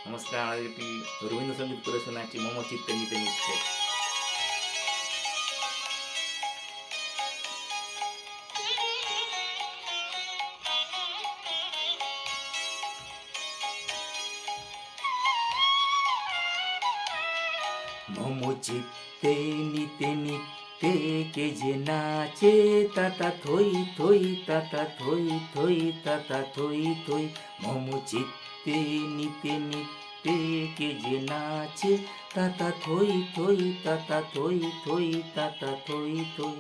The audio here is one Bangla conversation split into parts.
নমস্কার, আমাদের একটি রবীন্দ্রসঙ্গীত করে শোনাচ্ছি মম চিত্তে নিতে নিতে। মম চিত্তে নিতে নিতে কে যে নাচে, তাতা থই থই তাতা থই থই তাতা থই থই। মম চিত্তে নিতে নিতে কে যে নাচে, তাতা থই থই তাতা থই থই তাতা থই থই।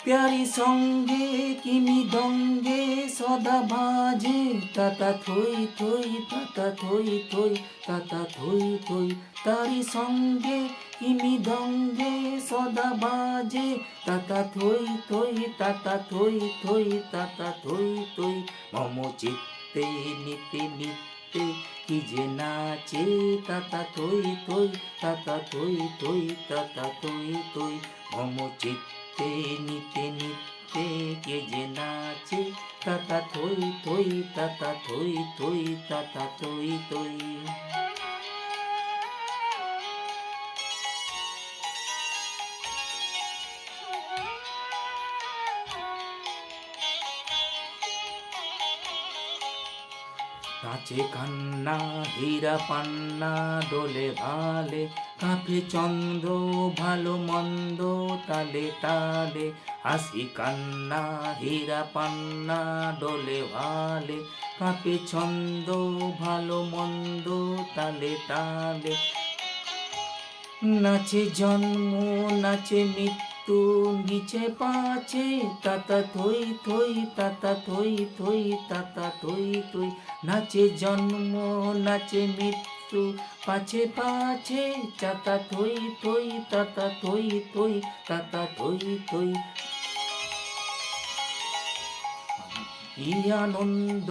প্যারি সঙ্গে কিমি দঙ্গে সদা বাজে, তাতা থই থই তাতা থই থই তাতা থই থই। তারি সঙ্গে কিমি দঙ্গে সদা বাজে, তাতা থই থই তাতা থই থই তাতা থই থই। মম চিত্তে নিতে নিতে কি যে নাচে, তাতা থই থই তাতা থই থই তাতা থই থই। মম চিত্তে নিতে নিতে কে যে নাচে, তাতা থই থই তাতা থই থই তাতা থই থই। নাচে কান্না হীরা পান্না ডোলে ভালে, কাঁপে চন্দ্র ভালো মন্দ তালে তালে। হাসি কান্না হীরা পান্না ডোলে ভালে, কাঁপে ছন্দ ভালো মন্দ তালে তালে। নাচে জন্ম নাচে মৃত্যু নিচে পাচে, তাতা থই থই তাতা থই থই তাতা থই থই। নাচে জন্ম নাচে মৃত্যু পাছে পাছে, তাতা থই থই তাতা থই থই তাতা থই থই। কি আনন্দ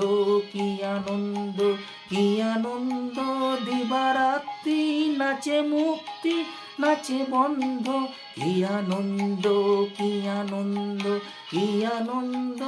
কি আনন্দ কি আনন্দ, দিবারাত্রি নাচে মুক্তি নাচে বন্ধ। কি আনন্দ কি আনন্দ কি আনন্দ,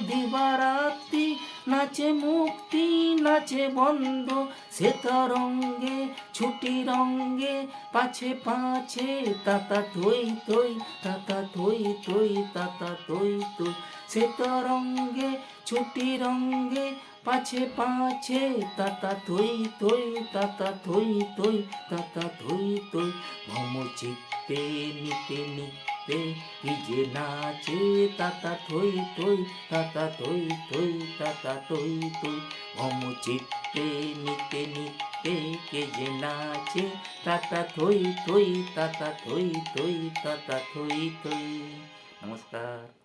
দিবারাত্রি নাচে মুক্তি নাচে বন্ধ। সে তরঙ্গে ছুটি রঙ্গে পাছে পাছে, তাতা থই থই তাতা থই থই তাতা থই থই। সে তরঙ্গে ছুটি রঙ্গে পাছে পাছে, তাতা থই থই তাতা থই থই তাতা থই থই। মম চিত্তে নিতে নিতে কি যে নাচে, তাতা থই থই তাতা থই থই তাতা থই থই। মম চিত্তে নিতে নিতে কে যে নাচে, তাতা থই থই তাতা থই থই তাতা থই থই। নমস্কার।